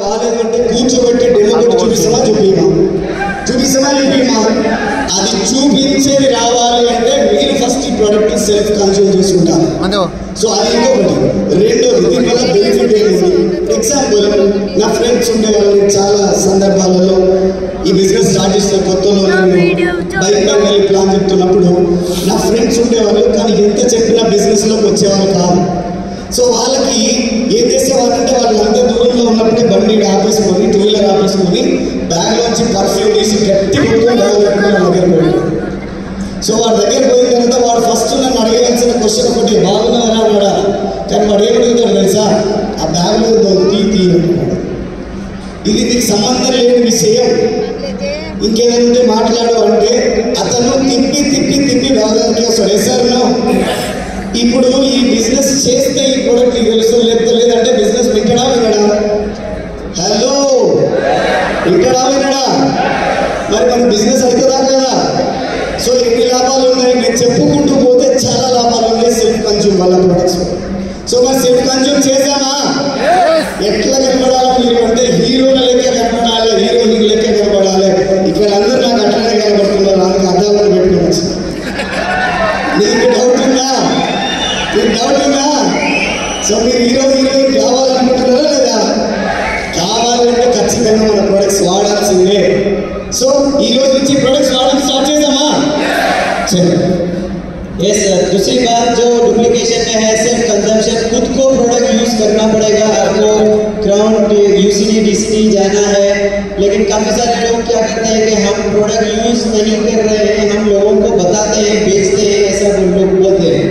బాగాలేదు అంటే కూర్చోబెట్టి డెమో కొట్టి చూపిస్తామా అది చూపించేది రావాలి అంటే మీరు ఫస్ట్ ఈ ప్రోడక్ట్ సెల్ఫ్ కన్జ్యూమ్ చేసుకుంటారు. సో అది ఇంకొకటి. రెండోది దీనివల్ల బెనిఫిట్ ఏంటి? ఎగ్జాంపుల్, నా ఫ్రెండ్స్ ఉండేవాళ్ళు చాలా సందర్భాలలో ఈ బిజినెస్ స్టార్ట్ చేసిన కొత్తలో నేను బైక్ మీద వెళ్ళి ప్లాన్ చెప్తున్నప్పుడు నా ఫ్రెండ్స్ ఉండేవాళ్ళు, కానీ ఎంత చెప్పినా బిజినెస్లోకి వచ్చేవాళ్ళు కాదు. సో వాళ్ళకి ఏం చేసేవాళ్ళంటే వాళ్ళు అంత దూరంలో ఉన్నప్పుడే బండి ఆపేసుకొని, టూ వీలర్ ఆపేసుకొని బ్యాగ్లోంచి పర్ఫ్యూమ్ తీసి గట్టి కొట్టుకొని బ్యాగ్ పెట్టుకొని వాళ్ళ దగ్గర పోయాడు. సో వాడి దగ్గర పోయిన తర్వాత వాడు ఫస్ట్ నన్ను అడగాల్సిన క్వశ్చన్ ఒకటి, బాగున్నారా అన్నాడా. కానీ వాడు ఏమడుగుతాడు తెలుసా, ఆ బ్యాగ్లో తీ అంటున్నాడు. ఇది నీకు సంబంధం లేని విషయం, ఇంకేదైనా ఉంటే మాట్లాడు అంటే అతను తిప్పి బ్యాగ్లోకి వస్తాడు. ఎస్ఆర్నో ఇప్పుడు ఈ బిజినెస్ చేస్తే ఈ ప్రోడక్ట్ నీకు తెలుస్తుంది, లేదంటే బిజినెస్ వింటడా వినడా? హలో, వింటడా వినడా? మరి మన బిజినెస్ అవుతుందా కదా? సో ఎన్ని లాభాలు ఉన్నాయి నేను చెప్పుకుంటూ పోతే చాలా లాభాలు ఉన్నాయి సెల్ఫ్ కన్జ్యూమ్ వల్ల ప్రొడక్ట్స్. సో మరి సెల్ఫ్ కన్జ్యూమ్ చేద్దామా? ఎట్లా కనపడాలి మీరు అంటే హీరోల లెక్క కనపడాలి, హీరోయిన్ లెక్క కనపడాలి. ఇక్కడ అందరూ నాకు అట్లనే కనపడుతున్నారు, నాకు అద్దాలను పెట్టుకోవచ్చు. మీకు డౌట్ ఉందా? సో మీరు హీరోయిన్ కావాలనుకుంటున్నారా లేదా? కావాలంటే ఖచ్చితంగా మన ప్రొడక్ట్స్ వాడాల్సిందే. సో ఈ రోజు నుంచి प्रोडक्ट्स वाड़ना स्टार्ट చేద్దామా? चलो यस सर। दूसरी बात जो डुप्लीकेशन में है, सिर्फ कंजम्पशन, खुद को प्रोडक्ट यूज करना पड़ेगा आपको। ग्राउंड यूसीडी डीसीडी जाना है, लेकिन काफी सारे लोग क्या करते हैं कि हम प्रोडक्ट यूज नहीं कर रहे हैं, हम लोगों को बताते हैं, बेचते हैं, ऐसा लोग बोलते हैं।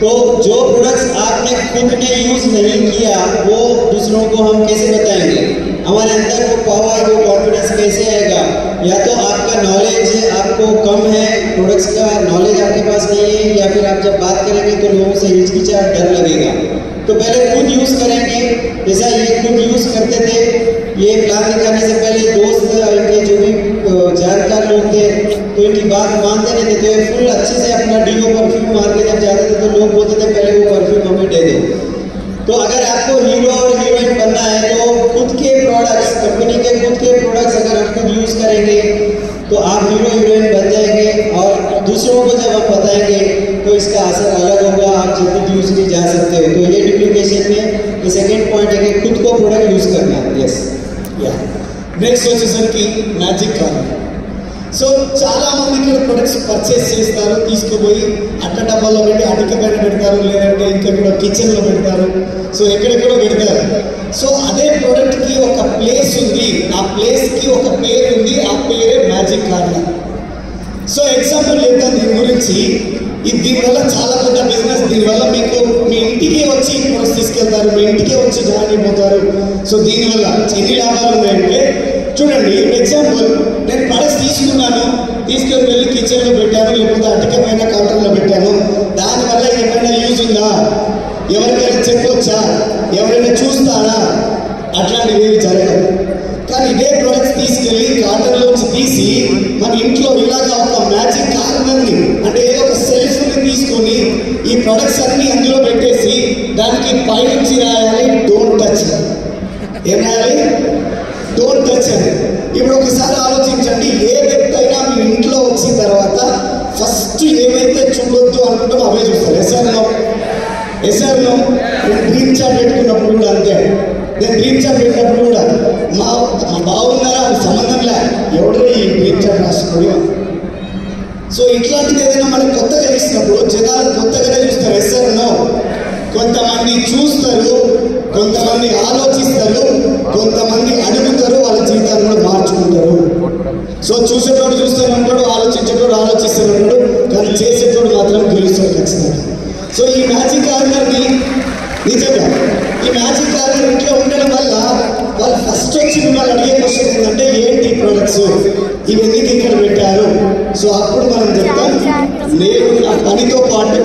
तो जो प्रोडक्ट्स आपने खुद ने यूज नहीं किया वो दूसरों को हम कैसे बताएंगे? हमारे अंदर वो पावर, वो कॉन्फिडेंस कैसे आएगा? या तो आपका नॉलेज आपको कम है, प्रोडक्ट्स का नॉलेज आपके पास नहीं है, या फिर आप जब बात करेंगे तो लोगों से हिचकिचाहट, डर लगेगा। तो पहले खुद यूज करेंगे, जैसा ये खुद यूज करते थे। ये प्लान दिखाने से पहले दोस्त इनके जो भी जानकार लोग थे तो इनकी बात मानते नहीं थे, तो ये फुल अच्छे से अपना डीओ परफ्यूम मार के जब जाते थे तो लोग बोलते थे पहले वो परफ्यूम हमें दे दो। तो अगर आपको हीरो और हीरोइन बनना है तो खुद के प्रोडक्ट्स, कंपनी के खुद के प्रोडक्ट्स अगर आप खुद यूज करेंगे तो आप हीरो हीरोइन बन जाएंगे, और दूसरों को जब आप बताएंगे तो इसका असर अलग होगा, आप जल्दी यूज भी जा सकते हो। तो ये डुप्लीकेशन में ये सेकेंड पॉइंट है कि खुद को प्रोडक्ट यूज करना। यस या नेक्स्ट వచ్చేసరికి మ్యాజిక్ కార్. సో చాలా మంది ఇక్కడ ప్రొడక్ట్స్ పర్చేస్ చేస్తారు, తీసుకుపోయి అట్ట డబ్బాలో పెట్టి అటుక పైన పెడతారు, లేదంటే ఇంకా కూడా కిచెన్లో పెడతారు, సో ఎక్కడెక్కడో పెడతారు. సో అదే ప్రోడక్ట్కి ఒక ప్లేస్ ఉంది, ఆ ప్లేస్కి ఒక పేరు ఉంది, ఆ పేరే మ్యాజిక్ కార్నర్. సో ఎగ్జాంపుల్ చెప్తాను దీని గురించి. దీనివల్ల చాలా పెద్ద బిజినెస్. దీనివల్ల మీకు మీ ఇంటికే వచ్చి ప్రొడక్ట్స్ తీసుకెళ్తారు, మీ ఇంటికే వచ్చి జాయిన్ అయిపోతారు. సో దీనివల్ల ఎన్ని లాభాలు ఉన్నాయంటే చూడండి. ఎగ్జాంపుల్, నేను ప్రొడక్ట్స్ తీసుకున్నాను, తీసుకొని వెళ్ళి కిచెన్లో పెట్టాను, లేకపోతే అటుక పైన కౌంటర్లో పెట్టాను. దానివల్ల ఏమైనా యూజ్ ఉందా? ఎవరికైనా చెప్పొచ్చా? ఎవరైనా చూస్తారా? అట్లాంటివి ఏమి జరగదు. కానీ ఇదే ప్రొడక్ట్స్ తీసుకెళ్ళి కాటన్లోంచి తీసి మన ఇంట్లో ఇలాగా ఒక మ్యాజిక్ కార్నర్ని, అంటే ఏదో ఒక సెల్ఫ్ని తీసుకొని ఈ ప్రొడక్ట్స్ అన్ని అందులో పెట్టేసి దానికి పైనుంచి రాయాలి డోంట్ టచ్. ఏం రాయాలి? డోంట్ టచ్ అని. ఇప్పుడు ఒకసారి ఆలోచించండి, ఏ వ్యక్తి అయినా మీ ఇంట్లో వచ్చిన తర్వాత ఫస్ట్ ఏవైతే చూడొద్దు అనుకుంటామో అవే చూస్తారు. ఎస్ఆర్లో నేను డ్రీమ్ చార్ట్ పెట్టుకున్నప్పుడు కూడా అంతే. నేను డ్రీమ్ చార్ట్ పెట్టినప్పుడు కూడా మా బాగున్నారా అని సంబంధం లే, ఎవడో ఈ డ్రీమ్ చార్ట్ రాసుకోడు. సో ఇట్లాంటిది ఏదైనా మనకు కొత్తగా ఇచ్చినప్పుడు జనాలు కొత్తగానే చూస్తారు. ఎస్ఆర్లో కొంతమంది చూస్తారు, కొంతమంది ఆలోచిస్తారు, కొంతమంది అడుగుతారు, వాళ్ళ జీవితాన్ని కూడా మార్చుకుంటారు. సో చూసేటోడు చూస్తూనే ఉంటాడు, ఆలోచించేటోడు ఆలోచిస్తూనే ఉంటాడు, కానీ చేసేటోడు మాత్రం గెలుస్తాడు ఖచ్చితంగా. సో ఈ మ్యాజిక్ కార్నర్ని నిజంగా ఈ మ్యాజిక్ కార్నర్ ఇంట్లో ఉండడం వల్ల వాళ్ళు ఫస్ట్ వచ్చి మిమ్మల్ని అడిగే క్వశ్చన్ ఏంటంటే ఏంటి ప్రొడక్ట్స్ ఇవన్నీ ఇక్కడ పెట్టారు. సో అప్పుడు మనం చెప్తాం, నేను నా పనితో పాటు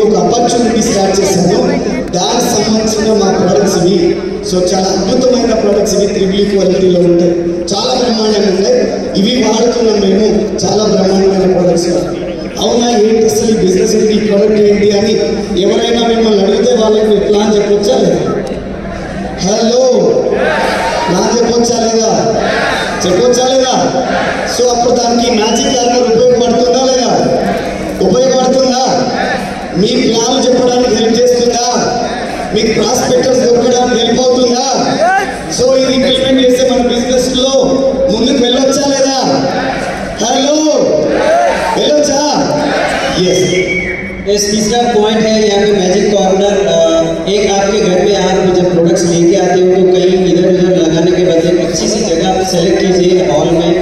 ఒక ఆపర్చునిటీ స్టార్ట్ చేశాను, దానికి సంబంధించిన మా ప్రొడక్ట్స్ ఇవి. సో చాలా అద్భుతమైన ప్రొడక్ట్స్ ఇవి, 3 క్వాలిటీలో ఉంటాయి, చాలా బ్రహ్మాండంగా ఉంటాయి. ఇవి వాడుతున్నాం మేము, చాలా బ్రహ్మాండమైన ప్రొడక్ట్స్. అవునా, ఏంటి అసలు ఈ బిజినెస్ ఏంటి, ఈ ప్రోడక్ట్ ఏంటి అని ఎవరైనా మిమ్మల్ని అడిగితే వాళ్ళకి ప్లాన్ చెప్పొచ్చా లేదా? హలో, నా చెప్పొచ్చా లేదా? చెప్పొచ్చా లేదా? సో అప్పుడు దానికి మ్యాజిక్ కార్నర్ ఉపయోగపడుతుందా లేదా? ఉపయోగపడుతుందా? మీ ప్లాన్ చెప్పడానికి హెల్ప్ చేస్తుందా? మీకు ప్రాస్పెక్టస్ దొరకడానికి హెల్ప్ అవుతుందా? సో ఇది ఇంప్లిమెంట్ చేస్తే మన బిజినెస్ లో ముందుకు వెళ్ళొచ్చా లేదా? हेलो हेलो चा यस तीसरा पॉइंट है यहाँ पे मैजिक कॉर्नर। एक आपके घर में आप जब प्रोडक्ट्स लेके आते हो तो कहीं इधर उधर लगाने के बदले अच्छी सी जगह पे सेलेक्ट कीजिए हॉल में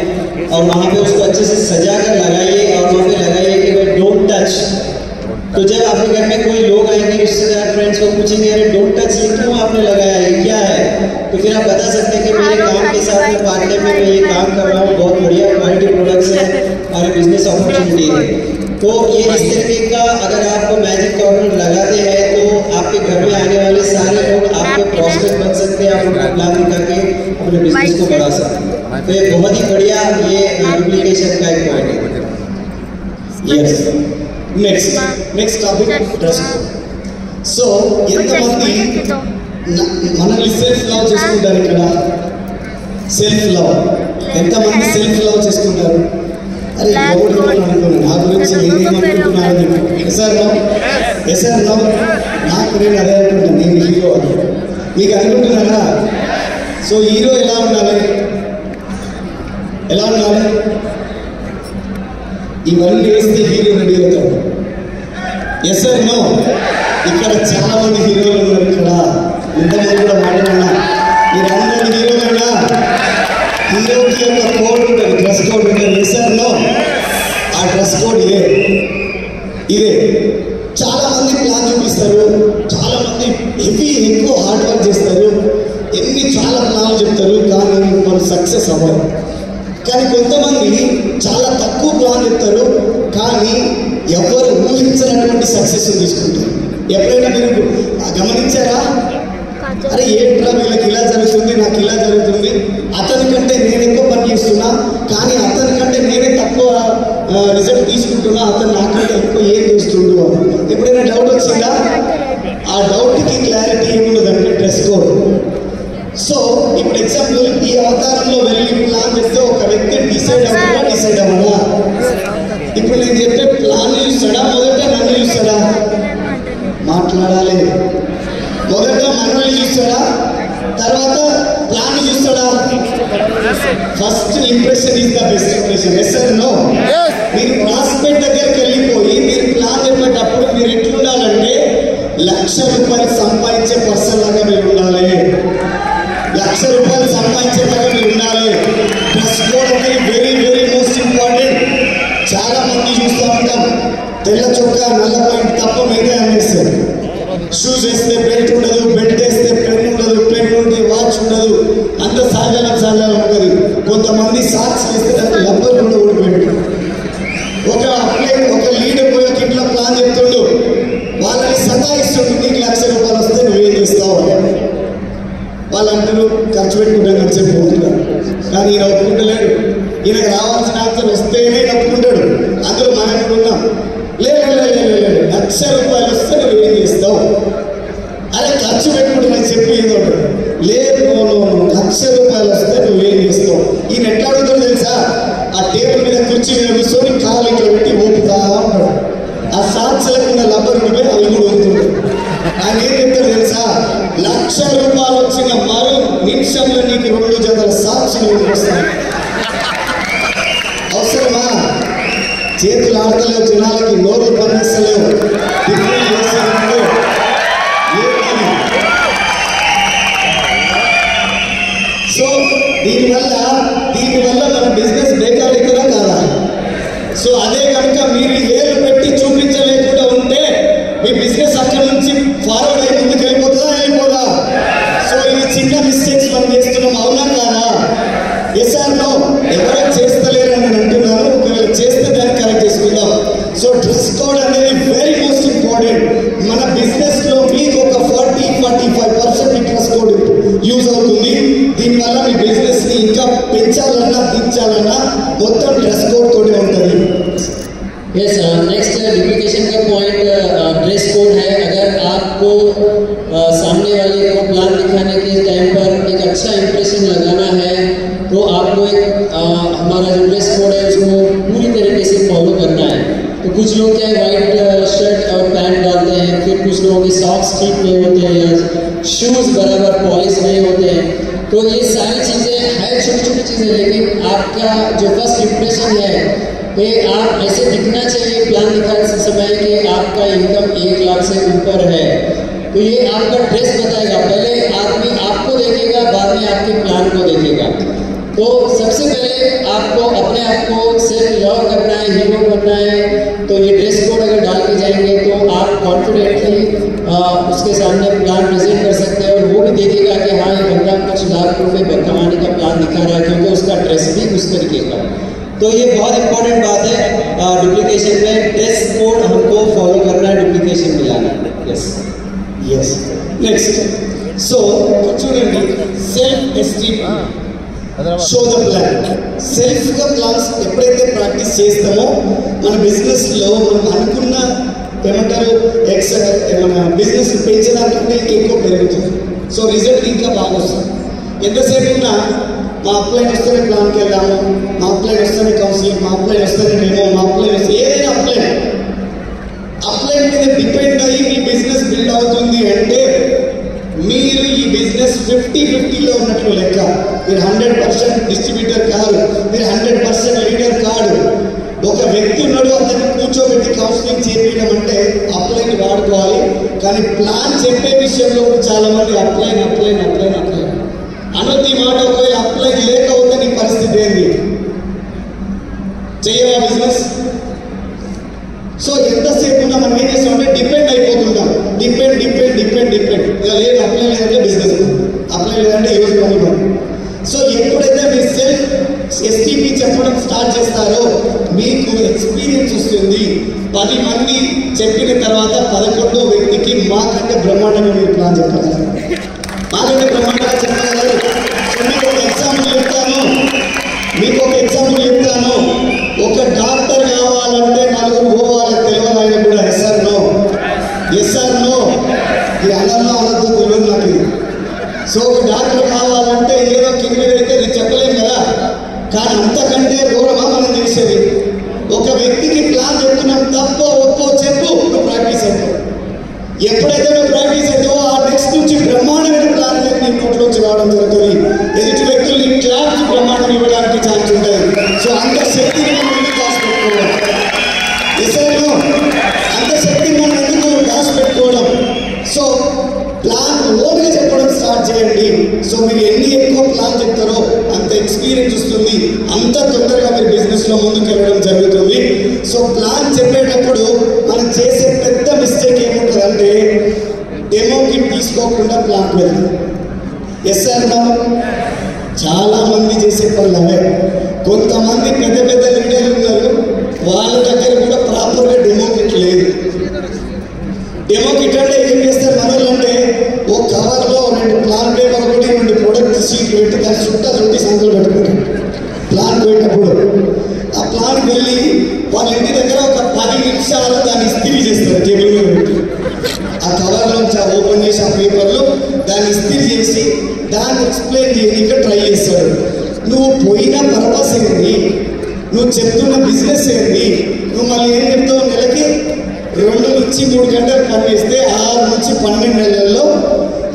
और वहाँ पे उसको अच्छे से सजा कर लगाइए और वहाँ पे लगाइए कि भाई डोंट टच। तो जब आपके घर में कोई लोग आएंगे रिश्तेदार फ्रेंड्स को पूछेंगे अरे डोंट टच क्यों आपने लगाया है, क्या है? तो फिर आप बता सकते हैं कि मेरे काम के साथ में पार्टनर में मैं ये काम कर रहा हूँ, बहुत बढ़िया क्वालिटी प्रोडक्ट्स है और बिजनेस अपॉर्चुनिटी है। तो ये इस तरीके का अगर आप मैजिक कॉर्नर लगाते हैं तो आपके घर में आने वाले सारे लोग आपके प्रॉस्पेक्ट बन सकते हैं, आप उनको प्लान दिखा के अपने बिजनेस को बढ़ा सकते हैं। तो ये बहुत ही बढ़िया ये डुप्लीकेशन का एक पॉइंट है। Yes next topic dress code. So ఎంతమంది మనల్ని సెల్ఫ్ లవ్ చేసుకుంటారు? ఇక్కడ సెల్ఫ్ లవ్ ఎంతమంది సెల్ఫ్ లవ్ చేసుకుంటారు? అరే ఎవరు అనుకున్నాను నా గురించి నేనేమనుకుంటున్నాను ఎస్ఆర్ లవ్ నాకు నేను అదే అనుకుంటాను, నేను హీరో అని. మీకు అనుకుంటున్నారా? సో హీరో ఎలా ఉండాలి? ఎలా ఉండాలి? ఇవన్నీ వేస్తే హీరో రెడీ అవుతాడు. Yes or no? ఇక్కడ చాలా మంది హీరోలు ఉన్నారు. ఇక్కడ ఇంతమంది కూడా మాట్లాడినా మీరందరూ హీరోలేనా? హీరోకి ఒక కోడ్ ఉంటుంది, డ్రెస్ కోడ్ ఉంటుంది. Yes or no? ఆ డ్రెస్ కోడ్ ఇదే. చాలా మంది ప్లాన్ చూపిస్తారు, చాలా మంది ఎక్కువ హార్డ్ వర్క్ చేస్తారు, చాలా ప్లాన్లు చెప్తారు, కానీ వాళ్ళు సక్సెస్ అవ్వరు. కానీ కొంతమంది చాలా తక్కువ ప్లాన్ చెప్తారు, కానీ ఎవరు ఊహించినటువంటి సక్సెస్ తీసుకుంటారు. ఎప్పుడైనా మీరు గమనించారా? అరే ఏంట్రా వీళ్ళకి ఇలా జరుగుతుంది, నాకు ఇలా జరుగుతుంది, అతని కంటే నేను ఎక్కువ పని చేస్తున్నా, కానీ అతని కంటే నేనే తక్కువ రిజల్ట్ తీసుకుంటున్నా, అతను నాకంటే ఎక్కువ ఏం చేస్తుండు అని ఎప్పుడైనా డౌట్ వచ్చిందా? ఆ డౌట్కి క్లారిటీ ఏమున్నదంటే డ్రెస్ కోడ్. సో ఇప్పుడు ఎగ్జాంపుల్ ఈ అవతారంలో వెళ్ళి ప్లాన్ చేస్తే ఒక వ్యక్తి డిసైడ్ అవ్వడా? ఇప్పుడు నేను చెప్పే ప్లాన్ చూస్తాడా? మొదట నన్ను చూస్తాడా? మాట్లాడాలి. మొదట మనల్ని చూస్తాడా? తర్వాత ప్లాన్ చూస్తాడా? First impression is the best impression. Yes or no? మీరు ప్రాస్పెక్ట్ దగ్గరికి వెళ్ళిపోయి మీరు ప్లాన్ చెప్పేటప్పుడు మీరు ఎట్లుండాలంటే ₹1,00,000 సంపాదించే పర్సన్ లాగా మీరు ఉండాలి. ₹1,00,000 సంపాదించేలాగా మీరు ఉండాలి. డ్రెస్ కోడ్ అనేది వెరీ వెరీ మోస్ట్ ఇంపార్టెంట్. చాలా మంది చూస్తూ ఉంటాం, తెల్ల చొక్కా నల్ల ప్యాంట్ తప్ప మీదే అనేస్తారు. షూస్ వేస్తే బెల్ట్ ఉండదు, బెల్ట్ వేస్తే పెన్ ఉండదు, పెన్ ఉండి వాచ్ ఉండదు, అంత సాగాలం ఉంటుంది. కొంతమంది సాక్స్ వేస్తే దానికి లబ్బర్ కూడా ఊడిపోయింది. ఒక లీడర్ పోయి ఒక ఇంట్లో ప్లాన్ చెప్తుండు, వాళ్ళని సతాయిస్తుండు, నీకు ₹1,00,000 వస్తే నువ్వేం చేస్తావు అని. వాళ్ళు అంటారు ఖర్చు పెట్టుకుంటాను చెప్పి పోతున్నారు, కానీ ఈయన ఒప్పుకుంటలేడు. ఈయనకు రావాల్సిన ఆన్సర్ వస్తేనే ఒప్పుకుంటాడు. అందులో మనం కూడా ఉన్నాం. లేదు ₹1,00,000 వస్తే నువ్వు ఏం చేస్తావు? అరే ఖర్చు పెట్టుకుంటున్నాను చెప్పి ఏదో లేదు, ₹1,00,000 వస్తే నువ్వేం చేస్తావు? ఈయన ఎట్లా అడుగుతాడు తెలుసా? ఆ టేబుల్ మీద కుర్చీ మీద కూర్చొని కాలు ఇట్లా పెట్టి ఊపుతా ఉంటాడు. ఆ సాక్స్ లేకుండా లబ్బర్ ఉండిపోయి అవి కూడా ఊపుతుంటాడు. ఆయన ఏం చెప్తాడు తెలుసా? ₹1,00,000 వచ్చిన మరో నిమిషంలో నీకు 2 జతల సాక్స్ వస్తాయి. అవసరమా? చేతులు ఆడతలేవు, జనాలకి నోరు పనిచేస్తలేవు. సో దీనివల్ల మన బిజినెస్ బ్రేకర్ అవుతుందా కాదా? సో అదే కనుక మీరు ఏళ్ళు పెట్టి చూపించలేకుండా ఉంటే మీ బిజినెస్ అక్కడి నుంచి ఫార్వర్డ్ అయ్యి ముందుకు వెళ్ళిపోదా? సో ఇవి చిన్న మిస్టేక్స్ మనం చేస్తున్నాం, అవునా కాదా? Yes or no? ఎవరో చేస్తలేరని నేను అంటున్నాను. ఒకవేళ చేస్తే దాన్ని కరెక్ట్ చేసుకుందాం. సో డ్రెస్ కోడ్ అనేది వెరీ మోస్ట్ ఇంపార్టెంట్. మన బిజినెస్ లో మీకు ఒక 40-45% డ్రెస్ కోడ్ యూజ్ అవుతుంది. దీనివల్ల మీ బిజినెస్ ని ఇంకా పెంచాలన్నా దించాలన్నా మొత్తం డ్రెస్ కోడ్ తోటే ఉంటుంది. यस नेक्स्ट डुप्लीकेशन का पॉइंट ड्रेस कोड है। अगर आपको सामने वाले को प्लान दिखाने के टाइम पर एक अच्छा इंप्रेशन लगा लगाना है तो आपको एक हमारा जो ड्रेस कोड है उसको पूरी तरीके से फॉलो करना है। तो कुछ लोग क्या है वाइट शर्ट और पैंट डालते हैं, फिर कुछ लोगों के सॉक्स ठीक नहीं होते हैं या शूज़ बराबर पॉलिश नहीं होते हैं। तो ये सारी चीज़ें है छोटी छोटी चीज़ें, लेकिन आपका जो फर्स्ट इम्प्रेशन है कि आप ऐसे दिखना चाहिए प्लान निकालते समय कि आपका इनकम 1 लाख से ऊपर है। तो ये आपका ड्रेस बताएगा, पहले आदमी आपको देखेगा, बाद में आपके प्लान को देखेगा। तो सबसे पहले आपको अपने आप को सेल्फ लव करना है, हीरो बनना है। तो ये ड्रेस कोड अगर डाल के जाएंगे तो आप कॉन्फिडेंटली उसके सामने प्लान प्रेजेंट कर सकते हैं और वो भी देखेगा कि हाँ ये बंदा कुछ लाख रुपए कमाने का प्लान दिखा रहा है, क्योंकि उसका ड्रेस भी उस तरीके का। तो ये बहुत इंपॉर्टेंट बात है डुप्लीकेशन में, ड्रेस कोड हमको फॉलो करना है, डुप्लीकेशन मिलाना है। यस नेक्स्ट सो చూడండి self esteem show the plan. సెల్ఫ్గా ప్లాన్స్ ఎప్పుడైతే ప్రాక్టీస్ చేస్తామో మన బిజినెస్లో మనం అనుకున్న ఏమంటారు మన బిజినెస్ పెంచడానికంటే ఎక్కువ పెరుగుతుంది. సో రిజల్ట్ ఇంకా బాగా వస్తుంది. ఎంతసేపు ఉన్నా మా అప్లైన్ వస్తేనే ప్లాన్కి వెళ్దాము, మా అప్లైన్ వస్తేనే కౌన్సిలింగ్, మా అప్లైన్ వస్తేనే డెమో, మా అప్లైన్ వస్తే ఏదైనా అప్లైన్ మీద డిపెండ్ అయ్యి మీ బిజినెస్ బిల్డ్ అవుతుంది అంటే మీరు ఈ బిజినెస్ 50-50లో ఉన్నట్లు లెక్క. మీరు 100% డిస్ట్రిబ్యూటర్ కాదు, మీరు 100% లీడర్ కాదు. ఒక వ్యక్తి ఉన్నాడు, అతన్ని కూర్చోబెట్టి కౌన్సిలింగ్ చేయడం అంటే అప్లైన్ వాడుకోవాలి. కానీ ప్లాన్ చెప్పే విషయంలో కూడా చాలా మంది అప్లైన్ అనొద్దు. ఈ మాట ఒకవేళ అప్లైన్ లేకపోతే నీ పరిస్థితి ఏంది? చేయవా బిజినెస్? సో ఎంతసేపు ఉన్నా మనం ఏం చేస్తామంటే డిపెండ్ అయిపోతుంటాం. డిపెండ్ ఇక లేదు అప్లై లేదంటే బిజినెస్, అప్లై లేదంటే యూజ్ పని. సో ఎప్పుడైతే మీరు సెల్ఫ్ ఎస్టీపీ చెప్పడం స్టార్ట్ చేస్తారో మీకు ఎక్స్పీరియన్స్ వస్తుంది. 10 మంది చెప్పిన తర్వాత 11వ వ్యక్తికి మాకంటే బ్రహ్మాండంగా మీరు ప్లాన్ చెప్పగలరు, మాకంటే బ్రహ్మాండంగా చెప్పగలరు. మీకు ఒక ఎగ్జాంపుల్ చెప్తాను. ఒక డాక్టర్ కావాలంటే 4 పోవాలి, తెలియదు ఆయన కూడా ఎస్ ఆర్ నో ఈ అన్నో అనద్దు, తెలియదు నాకు. సో ఒక డాక్టర్ కావాలంటే ఏదో కింద అయితే అది చెప్పలేము కదా. కానీ అంతకంటే ఘోరమా మనం చేసేది? ఒక వ్యక్తికి ప్లాన్ చెప్తున్నాం, తప్పో ఒప్పో చెప్పు, నువ్వు ప్రాక్టీస్ అవుతావు. ఎప్పుడైతే నువ్వు ప్రాక్టీస్ అవుతావో ఆ నెక్స్ట్ నుంచి బ్రహ్మాండమైన ప్లాన్ నీ నోట్లోంచి రావడం జరుగుతుంది. ఎదుటి వ్యక్తులు నీ క్లాప్స్ బ్రహ్మాండం ఇవ్వడానికి ఛాన్స్ ఉంటుంది. సో అంత శక్తిని మనం ఎందుకు దాచిపెట్టుకోవడం? అంత శక్తిని మనం ఎందుకు దాచిపెట్టుకోవడం? సో ప్లాన్ ఓన్గా చెప్పడం స్టార్ట్ చేయండి. సో మీరు ఎన్ని ఎక్కువ ప్లాన్ చెప్తారో అంత ఎక్స్పీరియన్స్ వస్తుంది, అంత తొందరగా మీరు బిజినెస్లో ముందుకు వెళ్ళడం జరుగుతుంది. సో ప్లాన్ చెప్పేటప్పుడు మనం చేసే పెద్ద మిస్టేక్ ఏముంటుందంటే డెమోకి తీసుకోకుండా ప్లాన్ వెళ్తాం. Yes or no? చాలా మంది చేసే పనులు అవే. కొంతమంది పెద్ద లీడర్లు ఉన్నారు, వాళ్ళ దగ్గర కూడా ప్రాపర్గా డెమో కిట్ లేదు. డెమో కిట్ అంటే ఏం చేస్తారు మనోళ్ళు అంటే ఓ కవర్లో 2 ప్లాన్ పేపర్ ఒకటి 2 ప్రొడక్ట్ షీట్లు పెట్టి దాన్ని చుట్టి సంఖ్యలు పెట్టుకుంటారు. ప్లాన్ పోయేటప్పుడు ఆ ప్లాన్ వెళ్ళి వాళ్ళ ఇంటి దగ్గర ఒక 10 నిమిషాలు దాన్ని ఇస్త్రీ చేస్తారు. టేబుల్ మీద పెట్టి ఆ కవర్లో ఓపెన్ చేసి ఆ పేపర్లు దాన్ని ఇస్త్రీ చేసి దాన్ని ఎక్స్ప్లెయిన్ చేయడానికి ట్రై చేస్తాడు. నువ్వు పోయిన పర్పస్ ఏంటి? నువ్వు చెప్తున్న బిజినెస్ ఏంటి? నువ్వు మళ్ళీ ఏం చెప్తావు? నెలకి 2 నుంచి 3 గంటలు పనిచేస్తే 6 నుంచి 12 నెలల్లో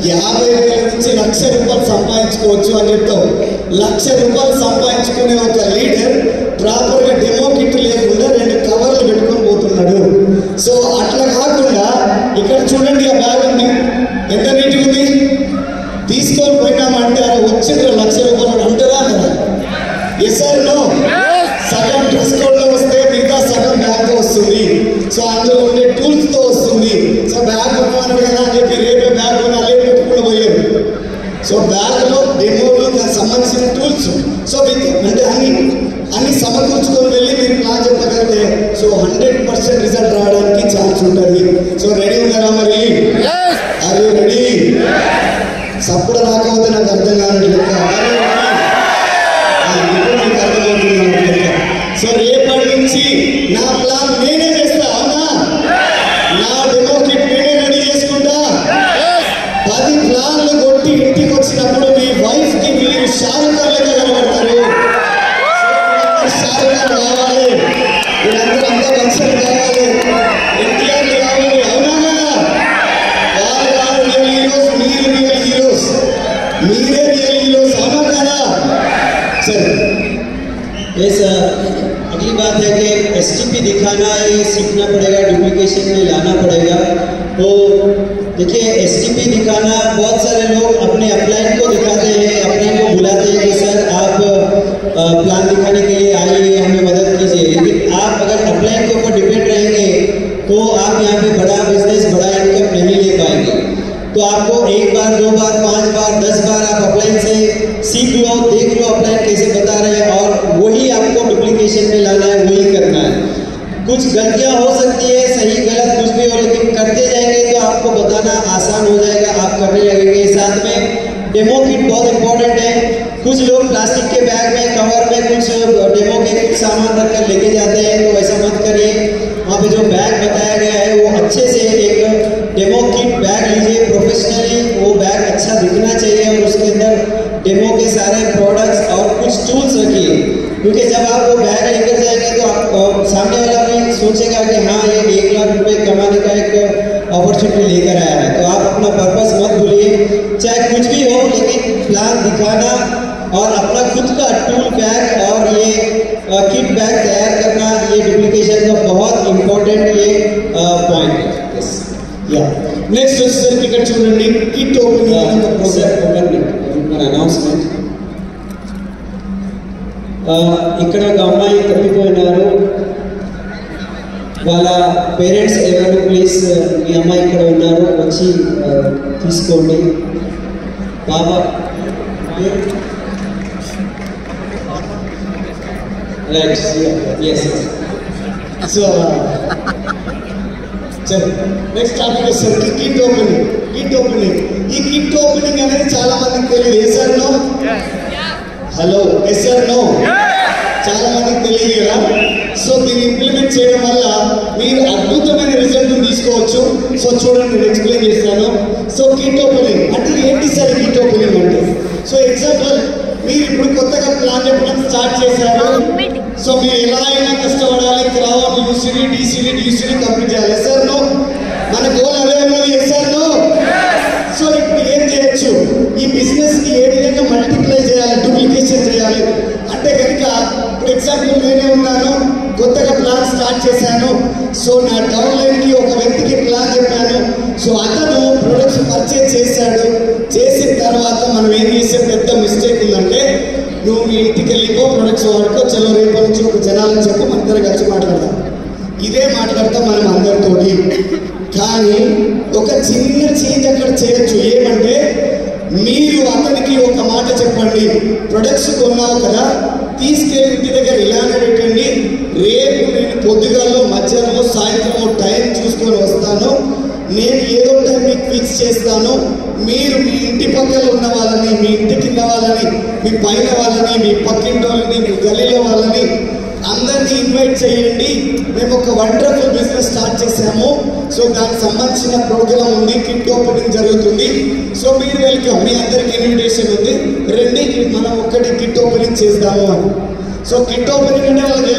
50,000 నుంచి ₹1,00,000 సంపాదించుకోవచ్చు అని చెప్తావు. ₹1,00,000 సంపాదించుకునే ఒక లీడర్ ప్రాపర్గా డెమో కిట్ లేకుండా 2 కవర్లు పెట్టుకొని పోతున్నాడు. సో అట్లా కాకుండా ఇక్కడ చూడండి, ఆ బ్యాగ్ ఉంది, ఎంత నీట్గా ఉంది. తీసుకొని పోయినామంటే అది వచ్చింది ₹1,00,000 అంటారా కదా? Yes or no? సగం డ్రెస్ కోడ్లో వస్తే మిగతా సగం బ్యాగ్తో వస్తుంది. సో అందులో ఉండే టూల్స్తో వస్తుంది. సో బ్యాగ్ కొనమన్నాడు కదా అని చెప్పి రేపే బ్యాగ్ కొని అల్లే పెట్టుకుని పోయారు. సో బ్యాగ్లో డెమోలు దానికి సంబంధించిన టూల్స్, సో అంటే అన్ని సమకూర్చుకొని వెళ్ళి మీరు ప్లాన్ చెప్పగలిగితే సో 100% రిజల్ట్ రావడానికి ఛాన్స్ ఉంటుంది. సో రెడీ ఉన్నారా మరి? అరే రెడీ? సప్పుడు రాకపోతే నాకు అర్థం కానట్టు లెక్క. మీకు అర్థమవుతుంది లెక్క. సో రేపటి నుంచి నా ప్లాన్ నేనే చేస్తా, అవునా? నా డెమో కిట్ నేనే రెడీ చేసుకుంటా. 10 ప్లాన్లు కొట్టి ఇంటికి వచ్చినప్పుడు మీ వైఫ్కి మీరు షారు अगली बात है कि एसटीपी दिखाना ये सीखना पड़ेगा, डुप्लीकेशन में लाना पड़ेगा। तो देखिए एसटीपी दिखाना, बहुत सारे लोग अपने अपलाइन को दिखाते हैं, अपलाइन को बुलाते हैं कि सर आप प्लान दिखाने के लिए आइए, हमें मदद कीजिए। लेकिन आप अगर अपलाइन के ऊपर डिपेंड रहेंगे तो आप यहाँ पे बड़ा बिजनेस, बड़ा इनकम नहीं ले पाएंगे। तो आपको एक बार, 2 बार, 5 बार, 10 बार आप अपलाइन से सीख लो, देख लो अपलाइन कैसे बता रहे हैं, और वही आपको डुप्लीकेशन में लाना है, वही करना है। कुछ गलतियां हो सकती है, सही गलत कुछ भी हो, लेकिन करते जाएंगे तो आपको बताना आसान हो जाएगा, आप करने लगेंगे। साथ में डेमो किट बहुत इंपॉर्टेंट है। कुछ लोग प्लास्टिक के बैग में, कवर में कुछ डेमो के कुछ सामान रखकर लेके जाते हैं, तो ऐसा मत करिए। वहाँ पे जो बैग बताया गया है वो अच्छे से एक डेमो किट बैग लीजिए, प्रोफेशनली वो बैग अच्छा दिखना चाहिए, और उसके अंदर डेमो के सारे प्रोडक्ट्स और कुछ टूल्स रखिए, क्योंकि जब आप वो बैग लेकर जाएंगे तो आप सामने वाला भी सोचेगा कि हाँ ये 1 लाख रुपए कमाने का एक अपॉर्चुनिटी लेकर आया है। तो आप अपना पर्पस मत भूलिए, चाहे कुछ भी हो, लेकिन प्लान दिखाना और अपना खुद का टूल बैग और ये किट बैग तैयार करना, ये डुप्लीकेशन का बहुत इंपॉर्टेंट ये पॉइंट है। నెక్స్ట్ వచ్చేసరికి ఇక్కడ చూడండి కిట్ అనౌన్స్మెంట్. ఇక్కడ ఒక అమ్మాయి తప్పిపోయినారు, వాళ్ళ పేరెంట్స్ ఎవరు ప్లీజ్ మీ అమ్మాయి ఇక్కడ ఉన్నారు, వచ్చి తీసుకోండి. Baba right, yes. So next topic వచ్చేసరికి కిట్ ఓపెనింగ్. ఈ కిట్ ఓపెనింగ్ అనేది చాలా మందికి తెలియదు. ఎస్ఆర్ నో? హలో, ఎస్ఆర్ నో? చాలా మందికి తెలియదు కదా. సో దీన్ని ఇంప్లిమెంట్ చేయడం వల్ల మీరు అద్భుతమైన రిజల్ట్ తీసుకోవచ్చు. సో చూడండి, నేను ఎక్స్ప్లెయిన్ చేస్తాను. సో కిట్ ఓపెనింగ్ అంటే ఏంటి సార్? కిట్ ఓపెనింగ్ అంటే, సో ఎగ్జాంపుల్ మీరు ఇప్పుడు కొత్తగా ప్లాన్ చెప్పడం స్టార్ట్ చేశారు. సో మీరు ఎలా అయినా కష్టపడాలి, క్రావర్ యూసీడీ, డిసిడీ కంప్లీట్ చేయాలి. Yes or no? మన గోల్ అదే ఉన్నది. SR no? సో ఇప్పుడు ఏం చేయొచ్చు? ఈ బిజినెస్ ని ఏ విధంగా మల్టిప్లై చేయాలి, డూప్లికేషన్ చేయాలి అంటే కనుక, ఇప్పుడు ఎగ్జాంపుల్ నేనే ఉన్నాను, కొత్తగా ప్లాన్ స్టార్ట్ చేశాను. సో నా డౌన్ లైన్ కి ఒక వ్యక్తికి ప్లాన్ చెప్పాను. సో అతను ప్రొడక్ట్స్ పర్చేజ్ చేశాడు. చేసిన తర్వాత మనం ఏం చేసే పెద్ద మిస్టేక్ ఉందంటే, నువ్వు మీ ఇంటికి వెళ్ళిపో, ప్రొడక్ట్స్ వాడుకో, చలో రేపటి నుంచి ఒక జనాలని చెప్పు, మన ఇద్దరు కలిసి మాట్లాడదాం. ఇదే మాట్లాడతాం మనం అందరితోటి. కానీ ఒక చిన్న చేంజ్ అక్కడ చేయొచ్చు. ఏమంటే, మీరు అతనికి ఒక మాట చెప్పండి, ప్రొడక్ట్స్ కొన్నావు కదా, తీసుకెళ్ళి ఇంటి దగ్గర ఇలానే పెట్టండి, రేపు నేను పొద్దుగాలో, మధ్యాహ్నమో, సాయంత్రమో టైం చూసుకొని వస్తాను, నేను ఏదో టైం మీకు ఫిక్స్ చేస్తాను. మీరు మీ ఇంటి పక్కన ఉన్న వాళ్ళని, మీ ఇంటి కింద వాళ్ళని, మీ పైన వాళ్ళని, మీ పక్కింటి వాళ్ళని, మీ గల్లీలో వాళ్ళని అందరినీ ఇన్వైట్ చేయండి. మేము ఒక వండర్ఫుల్ బిజినెస్ స్టార్ట్ చేసాము. సో దానికి సంబంధించిన ప్రోగ్రామ్ ఉంది, కిట్ ఓపెనింగ్ జరుగుతుంది. సో మీరు వెల్కమ్, మీ అందరికి ఇన్విటేషన్ ఉంది, రండి మనం ఒక్కటి కిట్ ఓపెనింగ్ చేద్దాము అని. సో కిట్ ఓపెనింగ్ అంటే వాళ్ళకి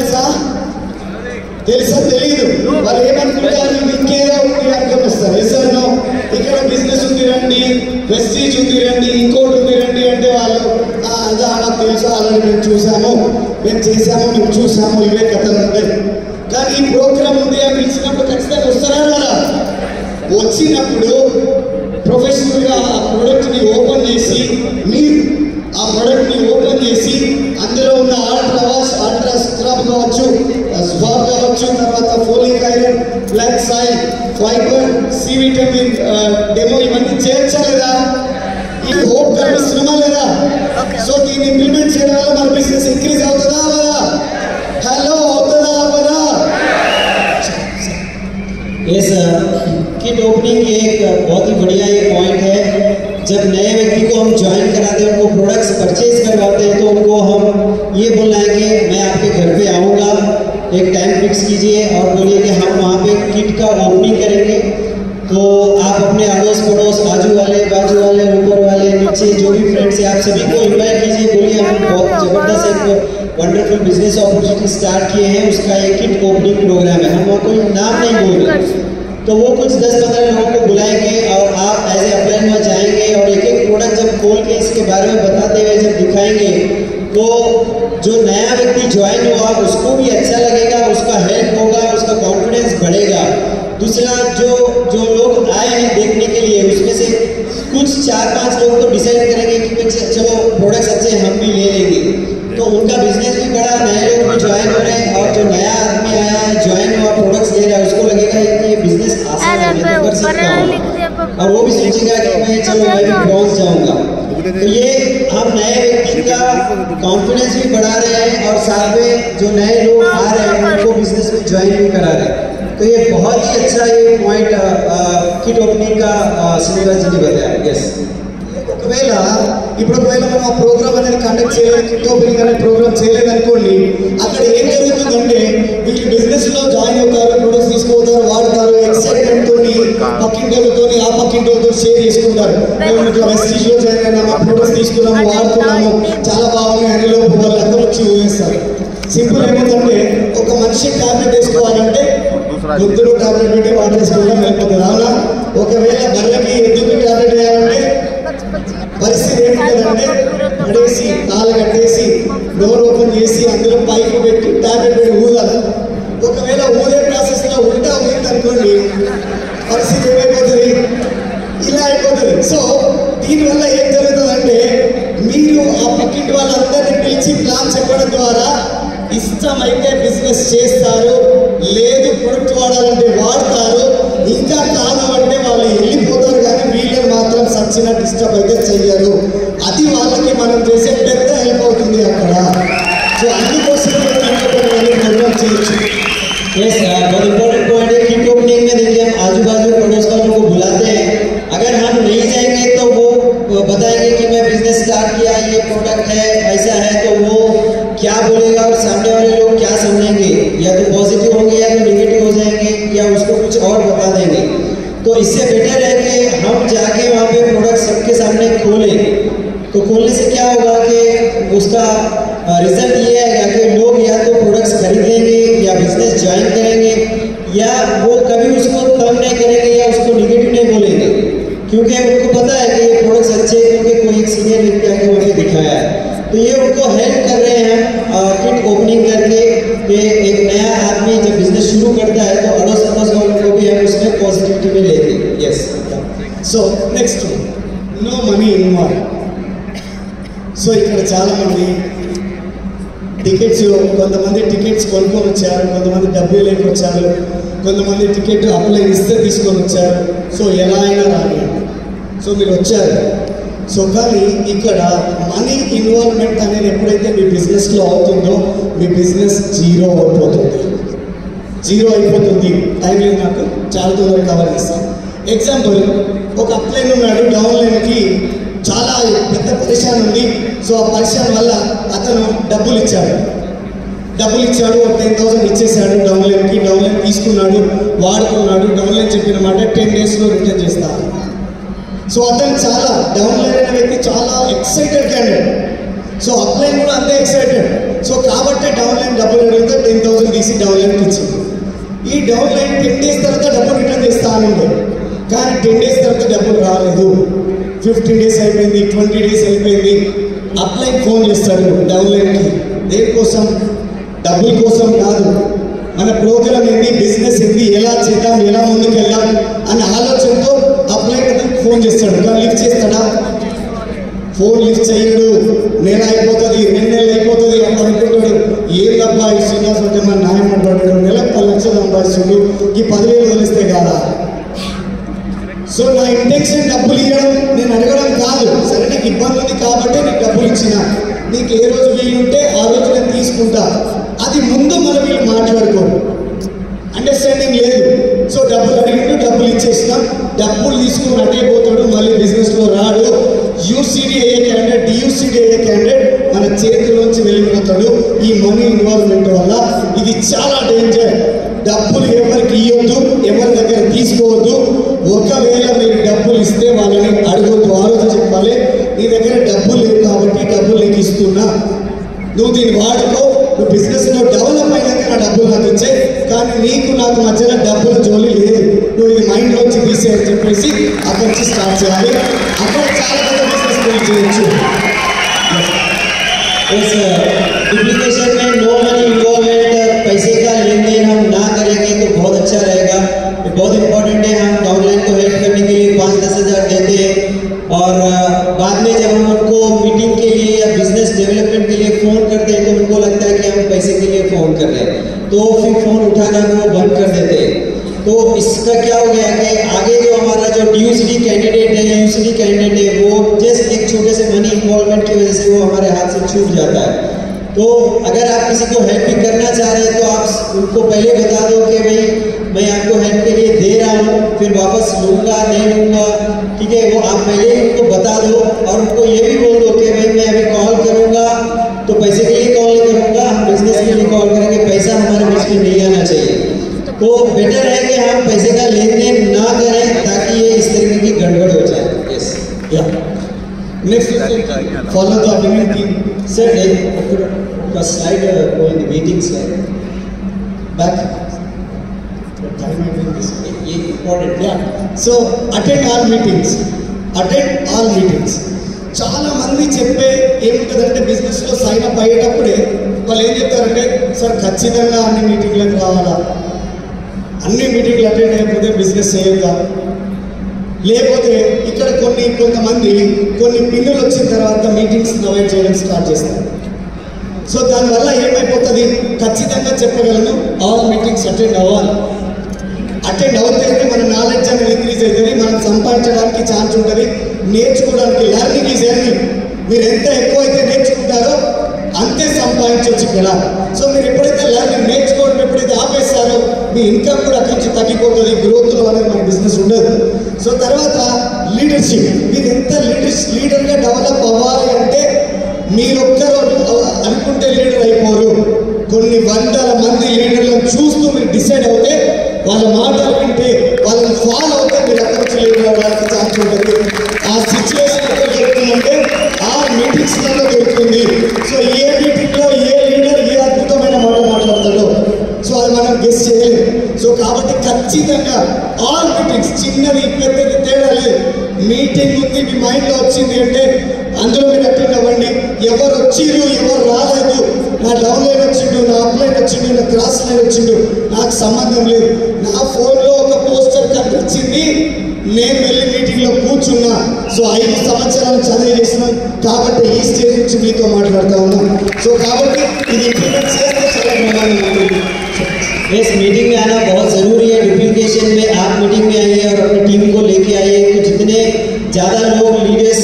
తెలుసా తెలీదు. వాళ్ళు ఏమనుకుంటారు, ఇంకేదో ఉంది అనుకునిస్తారు. ఎస్ఆర్నో? ఇక్కడ బిజినెస్ ఉంది రండి, ప్రెస్టీజ్ ఉంది రండి, ఇంకోటి ఉంది రండి అంటే వాళ్ళు అదే నాకు తెలుసు, ఆల్రెడీ మేము చూసాము, మేము చేసాము, మేము చూసాము, ఇవే కథలు ఉంటాయి. కానీ ఈ ప్రోగ్రామ్ ఉంది అని పిలిచినప్పుడు ఖచ్చితంగా వస్తారా రారా? వచ్చినప్పుడు ప్రొఫెషనల్గా ఆ ప్రోడక్ట్ని ఓపెన్ చేసి, మీరు ఆ ప్రోడక్ట్ని ఓపెన్ చేసి అందులో ఉన్న అల్ట్రా వాష్, అల్ట్రా స్క్రబ్ కావచ్చు, స్వాబ్ కావచ్చు, తర్వాత folic iron, black soil, fibre, C vitamin demo ఇవన్నీ చేయొచ్చా లేదా? ఇది హోప్ కనిపిస్తున్నామా లేదా? సో దీన్ని ఇంప్లిమెంట్ చేయడం వల్ల మన బిజినెస్ ఇంక్రీజ్ అవుతుందా అవ్వదా? హలో, అవుతుందా అవ్వదా? यस, किट ओपनिंग एक बहुत ही बढ़िया ये पॉइंट है। जब नए व्यक्ति को हम ज्वाइन कराते हैं, उनको प्रोडक्ट्स परचेज करवाते हैं, तो उनको हम ये बोलना है कि मैं आपके घर पे आऊँगा, एक टाइम फिक्स कीजिए और बोलिए कि हम वहाँ पे किट का ओपनिंग करेंगे। तो आप अपने अड़ोस पड़ोस, बाजू वाले, ऊपर वाले, नीचे जो भी फ्रेंड्स हैं, आप सभी को इन्वाइट कीजिए, बोलिए हम बहुत ज़बरदस्त एक वंडरफुल बिजनेस अपॉर्चुनिटी स्टार्ट किए हैं, उसका एक किट ओपनिंग प्रोग्राम है। हम कोई नाम नहीं बोल रहे, तो वो कुछ 10-15 लोगों को बुलाएंगे और आप एज ए अपलाइन में जाएंगे और एक एक प्रोडक्ट जब खोल के इसके बारे में बताते हुए जब दिखाएंगे, तो जो नया व्यक्ति ज्वाइन हुआ उसको भी अच्छा लगेगा, उसका हेल्प होगा, उसका कॉन्फिडेंस बढ़ेगा। दूसरा, जो लोग आए हैं देखने के लिए उसमें से कुछ 4-5 लोग तो डिसाइड करेंगे कि चलो प्रोडक्ट्स अच्छे हम भी ले लेंगे, तो उनका बिजनेस भी बढ़ा, नए लोग भी ज्वाइन हो रहे हैं, और जो नया आदमी आया है ज्वाइन हुआ प्रोडक्ट्स ले रहा है उसको लगेगा कि ये बिजनेस आसान है, मैं तो कर सकता हूँ, और वो भी सोचेगा कि मैं चलो मैं भी पहुँच जाऊँगा। तो ये हम नए व्यक्ति का कॉन्फिडेंस भी बढ़ा रहे हैं और साथ में जो नए लोग आ रहे हैं उनको बिजनेस में ज्वाइन भी करा रहे हैं। तो ये बहुत ही अच्छा ये पॉइंट किट ओपनिंग का श्रीनिवास जी ने बताया। यस, ఒకవేళ మనం ఆ ప్రోగ్రామ్ అనేది కండక్ట్ చేయలేదు, కిట్ ఓపెనింగ్ అనే ప్రోగ్రామ్ చేయలేదు అనుకోండి, అక్కడ ఏం జరుగుతుందంటే వీళ్ళు బిజినెస్ లో జాయిన్ అవుతారు, ప్రొడక్ట్స్ తీసుకుపోతారు, వాడతారు, ఎక్సైట్మెంట్ తోని పక్కింటోళ్ళతో ఆ పక్కింటోళ్ళతో షేర్ చేసుకుంటారు. మేము ఇట్లా వెస్టీజ్ లో జాయిన్ అయినాము, ప్రొడక్ట్స్ తీసుకున్నాము, వాడుతున్నాము, చాలా బాగున్నాయి అని లోపు వాళ్ళందరూ వచ్చి ఊహిస్తారు. సింపుల్ ఏమవుతుందంటే ఒక మనిషి టాబ్లెట్ వేసుకోవాలంటే గుర్తులో టాబ్లెట్ పెట్టి వాటర్ వేసుకోవడం వెళ్ళిపోతుంది. అవునా? ఒకవేళ బర్రెకి ఎద్దుకి టాబ్లెట్ వేయాలంటే పరిస్థితి ఏముంటుందంటే పడేసి తాళ కట్టేసి డోర్ ఓపెన్ చేసి అందులో పైపు పెట్టి టాబ్లెట్ పెట్టి ఊదాలి. ఒకవేళ ఊదే ప్రాసెస్ లో ఉల్టా ఊదింది అనుకోండి, పరిస్థితి ఏమైపోతుంది? ఇలా అయిపోతుంది. సో దీనివల్ల ఏం జరుగుతుందంటే మీరు ఆ పక్కింటి వాళ్ళందరినీ పిలిచి ప్లాన్ చెప్పడం ద్వారా ఇష్టమైతే బిజినెస్ చేస్తారు, లేదు ప్రొడక్ట్ వాడాలంటే వాడతారు, ఇంకా కాదు అంటే వాళ్ళు వెళ్ళిపోతారు, కానీ వీళ్ళని మాత్రం సచ్చిన డిస్టర్బ్ అయితే చెయ్యరు. అది వాళ్ళకి మనం చేసే పెద్ద హెల్ప్ అవుతుంది అక్కడ. సో అందుకోసం ప్రోగ్రామ్ చేయొచ్చు. यस, बहुत इम्पोर्टेंट पॉइंट है किट ओपनिंग में। देखिए हम आजू बाजू पड़ोस वालों को बुलाते हैं, अगर हम नहीं जाएंगे तो वो बताएंगे कि मैं बिजनेस स्टार्ट किया, ये प्रोडक्ट है, ऐसा है, तो वो क्या बोलेगा और सामने वाले लोग क्या समझेंगे, या तो पॉजिटिव होंगे या तो नेगेटिव हो जाएंगे या उसको कुछ और बता देंगे। तो इससे बेटर है कि हम जाके वहाँ पे प्रोडक्ट सबके सामने खोलें। तो खोलने से क्या होगा कि उसका रिजल्ट ये आएगा कि लोग या तो प्रोडक्ट्स खरीदेंगे या बिजनेस ज्वाइन करेंगे, या वो कभी उसको तंग नहीं करेंगे या उसको निगेटिव नहीं बोलेंगे, क्योंकि उनको पता है कि ये प्रोडक्ट्स अच्छे हैं क्योंकि कोई एक सीनियर व्यक्ति आके वहाँ पे दिखाया है। तो ये उनको हेल्प कर रहे हैं हम किट ओपनिंग करके कि एक नया आदमी जब बिजनेस शुरू करता है तो अड़ोस पड़ोस वालों को भी हम उसमें पॉजिटिविटी में लेते हैं। Yes, so next no money involve. So ఇక్కడ చాలామంది టికెట్స్, కొంతమంది టికెట్స్ కొనుక్కొని వచ్చారు, కొంతమంది డబ్బులు లేక వచ్చారు, కొంతమంది టికెట్ అప్లై ఇస్తే తీసుకొని వచ్చారు. సో ఎలా అయినా రాని, సో మీరు వచ్చారు. సో కానీ ఇక్కడ మనీ ఇన్వాల్వ్మెంట్ అనేది ఎప్పుడైతే మీ బిజినెస్లో అవుతుందో మీ బిజినెస్ జీరో అయిపోతుంది. టైం లేదు నాకు, చాలా తొందరగా కవర్ చేస్తాను. ఎగ్జాంపుల్, ఒక అప్లైన్ ఉన్నాడు, డౌన్ లైన్కి చాలా పెద్ద పరిశాన్ ఉంది. సో ఆ పరిశాన్ వల్ల అతను డబ్బులు ఇచ్చాడు, 10,000 ఇచ్చేసాడు డౌన్ లైన్కి. డౌన్ లైన్ తీసుకున్నాడు, వాడుకున్నాడు. డౌన్ లైన్ చెప్పిన మాట 10 డేస్లో రిటర్న్ చేస్తాను. సో అతను చాలా డౌన్ లైన్ అనే వ్యక్తి చాలా ఎక్సైటెడ్ క్యాండిడేట్. సో అప్లైన్ కూడా అంతే ఎక్సైటెడ్. సో కాబట్టి డౌన్ లైన్ డబ్బులు అడిగితే 10,000 తీసి డౌన్ లైన్కి ఇచ్చింది. ఈ డౌన్ లైన్ 10 డేస్ తర్వాత డబ్బులు రిటర్న్ చేస్తాను, కానీ 10 డేస్ తర్వాత డబ్బులు రాలేదు. 15 డేస్ అయిపోయింది, 20 డేస్ అయిపోయింది. అప్లైన్ ఫోన్ చేస్తాడు డౌన్ లైన్కి. దేనికోసం? డబ్బుల కోసం కాదు. మన ప్రోగ్రామ్ ఏంది, బిజినెస్ ఏంది, ఎలా చేద్దాం, ఎలా ముందుకు వెళ్దాం అనే ఆలోచనతో అప్లైన్ అతనికి ఫోన్ చేస్తాడు. కానీ లిఫ్ట్ చేస్తాడా? ఫోన్ లిఫ్ట్ చేయడు. నెల అయిపోతుంది, 2 నెలలు అయిపోతుంది. అప్పుడు అనుకుంటాడు, ఏందబ్బా ఈ శ్రీనివాస్ అంటే మన న్యాయం పడ్డాడు, నెలకు 10 లక్షలు సంపాదిస్తాడు, ఈ 10,000 వదిలిస్తే కాదా? సో నా ఇంటెన్షన్ డబ్బులు ఇవ్వడం, నేను అడగడం కాదు. సరే నీకు ఇబ్బంది ఉంది కాబట్టి నీకు డబ్బులు ఇచ్చిన, నీకు ఏ రోజు వీలుంటే ఆ రోజు నేను తీసుకుంటా. అది ముందు మనం వీళ్ళు మాట్లాడుకోరు, అండర్స్టాండింగ్ లేదు. సో డబ్బులు అడిగిండు, డబ్బులు ఇచ్చేసినాం, డబ్బులు తీసుకుని అట్టయిపోతాడు, మళ్ళీ బిజినెస్లో రాడు. యూసీడీ అయ్యే క్యాండిడేట్, డియూసీడీ అయ్యే క్యాండిడేట్ మన చేతిలోంచి వెళ్ళిపోతాడు ఈ మనీ ఇన్వాల్వ్మెంట్ వల్ల. ఇది చాలా డేంజర్. డబ్బులు ఎవరికి ఇవ్వద్దు, ఎవరి దగ్గర తీసుకోవద్దు. ఒకవేళ మీరు డబ్బులు ఇస్తే వాళ్ళని అడగొద్దు. ఆ రోజు చెప్పాలి, నీ దగ్గర డబ్బులు లేవు కాబట్టి డబ్బులు నీకు ఇస్తున్నా, నువ్వు దీన్ని వాడుకో, నువ్వు బిజినెస్లో డెవలప్ అయినాక నా డబ్బులు నాకు ఇచ్చాయి, కానీ నీకు నాకు మధ్యన డబ్బుల జోలి లేదు, నువ్వు ఇది మైండ్లోంచి తీసేయని చెప్పేసి అక్కడి నుంచి స్టార్ట్ చేయాలి. అక్కడ చాలా పెద్ద బిజినెస్ బిల్డ్ చేయొచ్చు. इस डुप्लीकेशन में नो मनी इन्वॉल्वमेंट, पैसे का लेन देन हम ना करेंगे तो बहुत अच्छा रहेगा। ये बहुत इंपॉर्टेंट है। हम डाउनलाइन को हेल्प करने के लिए 5-10 हज़ार देते हैं और बाद में जब हम उनको मीटिंग के लिए या बिजनेस डेवलपमेंट के लिए फ़ोन करते हैं तो उनको लगता है कि हम पैसे के लिए फ़ोन कर रहे हैं, तो फिर फ़ोन उठाना वो बंद कर देते हैं। तो इसका क्या हो गया कि आगे जो हमारा जो यूसीडी कैंडिडेट है, यूसीडी कैंडिडेट है, वो जस्ट एक छोटे से मनी इन्वॉल्वमेंट की वजह से वो हमारे हाथ से छूट जाता है। तो अगर आप किसी को हेल्प भी करना चाह रहे हैं तो आप उनको पहले बता दो कि भाई मैं आपको हेल्प के लिए दे रहा हूँ, फिर वापस लूँगा नहीं लूँगा, ठीक है, वो आप पहले ही उनको बता दो। और उनको ये भी बोल दो कि भाई मैं अभी कॉल करूँगा तो पैसे के लिए कॉल नहीं करूँगा, हम बिजनेस के लिए कॉल करेंगे, पैसा हमारे बीच में नहीं आना चाहिए। तो बेटर है कि हम पैसे का लेन देन ना करें ताकि ये इस तरीके की गड़बड़ हो जाए। यस, या next follow the winning team. Sir का slide going meeting slide back time I will this ये इंपॉर्टेंट। या so attend all meetings, attend all meetings. చాలా మంది చెప్పే ఏముంటుందంటే బిజినెస్లో సైన్ అప్ అయ్యేటప్పుడే వాళ్ళు ఏం చెప్తారంటే సార్ ఖచ్చితంగా అన్ని మీటింగ్లకు రావాలా, అన్ని మీటింగ్లు అటెండ్ అయిపోతే బిజినెస్ చేయొద్దా, లేకపోతే ఇక్కడ కొంతమంది కొన్ని పిన్నులు వచ్చిన తర్వాత మీటింగ్స్ అవాయిడ్ చేయడం స్టార్ట్ చేస్తారు. సో దానివల్ల ఏమైపోతుంది, ఖచ్చితంగా చెప్పగలను ఆల్ మీటింగ్స్ అటెండ్ అవ్వాలి. అటెండ్ అవుతేనే మన నాలెడ్జ్ అనేది ఇంక్రీజ్ అవుతుంది, మనం సంపాదించడానికి ఛాన్స్ ఉంటుంది, నేర్చుకోవడానికి. Learning is earning. మీరు ఎంత ఎక్కువ అయితే నేర్చుకుంటారో అంతే సంపాదించవచ్చు ఇక్కడ. సో మీరు ఎప్పుడైతే లెర్నింగ్ నేర్చుకోవడం ఎప్పుడైతే ఆపేస్తారో మీ ఇన్కమ్ కూడా అక్కడి నుంచి తగ్గిపోతుంది, గ్రోత్లో అనేది మన బిజినెస్ ఉండదు. సో తర్వాత లీడర్షిప్, మీరు ఎంత లీడర్గా డెవలప్ అవ్వాలి అంటే మీరొక్కరు అనుకుంటే లీడర్ అయిపోరు. కొన్ని వందల మంది లీడర్లను చూస్తూ మీరు డిసైడ్ అవుతే, వాళ్ళ మాటలు వింటే, వాళ్ళని ఫాలో అవుతే మీరు అక్కడి నుంచి లీడర్ అవ్వడానికి ఛాన్స్ ఉంటుంది. ఆ సిచ్యువేషన్ ఎక్కడ దొరుకుతుందంటే ఆ మీటింగ్స్లలో దొరుకుతుంది. సో ఏ మీటింగ్లో ఏ లీడర్ ఏ అద్భుతమైన మాట మాట్లాడతాడో సో అది మనం గెస్ చేయలేము. సో కాబట్టి ఖచ్చితంగా ఆల్ మీటింగ్స్, చిన్నది పెద్దది తేడా లేదు, మీటింగ్ ఉంది మీ మైండ్లో వచ్చింది అంటే అందులో మీరు అటెండ్ అవ్వండి. ఎవరు వచ్చిండు ఎవరు రాలేదు, నా డౌన్ లైన్ వచ్చిండు, నా అప్ లైన్ వచ్చిండు, నా క్రాస్ లైన్ వచ్చిండు, నాకు సంబంధం లేదు. నా ఫోన్లో ఒక పోస్టర్ కనిపించింది, నేను వెళ్ళి మీటింగ్లో కూర్చున్నా. సో 5 సంవత్సరాలు చదివి చేసినాం కాబట్టి ఈ స్టేజ్ నుంచి మీతో మాట్లాడుతూ ఉన్నాం. సో కాబట్టి ఇది ఇంప్లిమెంట్ చేస్తే చాలా ప్రమాదం ఉంటుంది. इस मीटिंग में आना बहुत ज़रूरी है। डुप्लीकेशन में आप मीटिंग में आइए और अपनी टीम को लेके आइए। तो जितने ज़्यादा लोग लीडर्स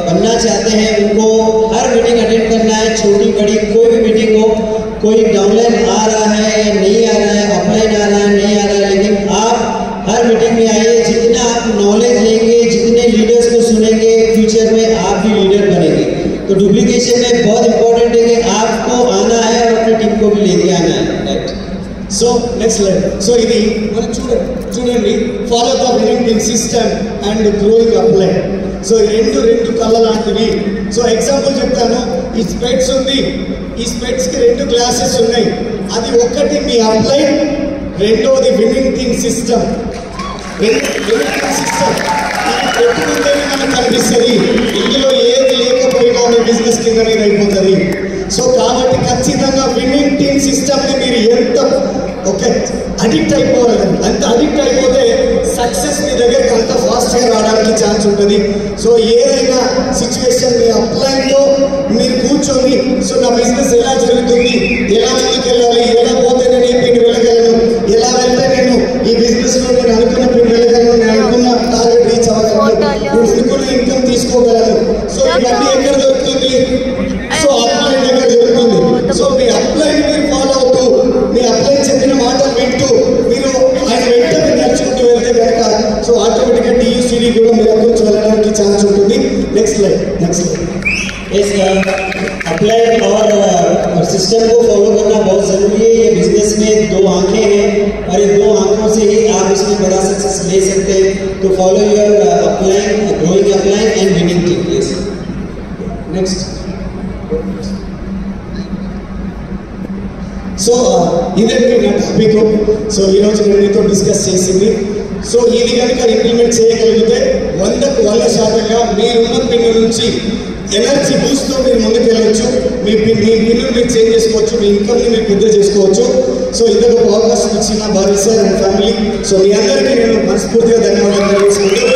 बनना चाहते हैं उनको हर मीटिंग अटेंड करना है, छोटी बड़ी कोई भी मीटिंग हो। कोई डाउनलाइन आ रहा है या नहीं आ रहा है, अपलाइन आ रहा है नहीं आ रहा है, लेकिन आप हर मीटिंग में आइए। जितना आप नॉलेज लेंगे, जितने लीडर्स को सुनेंगे, फ्यूचर में आप भी लीडर बनेंगे। तो डुप्लीकेशन में बहुत इंपॉर्टेंट है कि आपको आना है और अपनी टीम को भी लेके आना है। Right. So next slide. So ఇది మనం చూడండి follow the winning team system and growing upline. So రెండు కళ్ళ లాంటివి. సో ఎగ్జాంపుల్ చెప్తాను. ఈ స్పెట్స్ ఉంది, ఈ స్పెట్స్కి 2 గ్లాసెస్ ఉన్నాయి. అది ఒకటి మీ అప్లైన్, రెండోది winning team system. Winning team system ఇది పెట్టుకుంటేనే మనకు కనిపిస్తుంది, ఇందులో ఏది లేకపోయినా మీ బిజినెస్ కింద మీద అయిపోతుంది. సో కాబట్టి ఖచ్చితంగా విన్నింగ్ టీమ్ సిస్టమ్ని మీరు ఎంత అడిక్ట్ అయిపోవాలని, అంత అడిక్ట్ అయిపోతే సక్సెస్ మీ దగ్గరికి అంత ఫాస్ట్గా రావడానికి ఛాన్స్ ఉంటుంది. సో ఏదైనా సిచ్యువేషన్ మీ అప్లైన్లో మీరు కూర్చొని సో నా బిజినెస్ ఎలా జరుగుతుంది, ఎలా ముందుకు వెళ్ళాలి, ఎలా పోతే నేను ఈ పిన్ వెళ్ళగలను, ఎలా వెళ్తే నేను ఈ బిజినెస్లో నేను అనుకున్న పిన్ వెళ్ళగలను, నేను అనుకున్న టార్గెట్ రీచ్ అవ్వగలను, నేను అనుకున్న ఇన్కమ్ తీసుకోగలను. సో ఇవన్నీ ఎక్కడ దొరుకుతుంది? సో అప్లైన్ దగ్గర దొరుకుతుంది. సో మీ అప్లైన్ మీరు ఫాలో అవుతూ, మీ అప్లైన్ చెప్పిన మాటలు వింటూ మీరు ఆయన వెంట మీరు నడుచుకుంటూ వెళ్తే కనుక సో ఆటోమేటిక్గా టీయూసీడీ కూడా మీరు అక్కడి నుంచి వెళ్ళడానికి ఛాన్స్ ఉంటుంది. Next slide. इस अपलाइन और सिस्टम को फॉलो करना बहुत ज़रूरी है। ये बिजनेस में 2 आंखें हैं और ये 2 आंखों से ही आप इसमें बड़ा सक्सेस ले सकते हैं। तो follow your upline, growing upline and winning team. Yes, next. So ఇదండి నా టాపిక్. సో ఈరోజు నేను మీతో డిస్కస్ చేసింది. సో ఇది కనుక ఇంప్లిమెంట్ చేయగలిగితే 100% మీరున్న పిన్ నుంచి ఎనర్జీ బూస్ట్తో మీరు ముందుకు వెళ్ళవచ్చు. మీ బిల్లు మీరు చేంజ్ చేసుకోవచ్చు, మీ ఇన్కమ్ని మీరు పెద్ద చేసుకోవచ్చు. సో ఇంత గొప్ప అవకాశం ఇచ్చిన Bharat sir and family, so మీ అందరికీ నేను మనస్ఫూర్తిగా ధన్యవాదాలు తెలియజేసుకుంటూ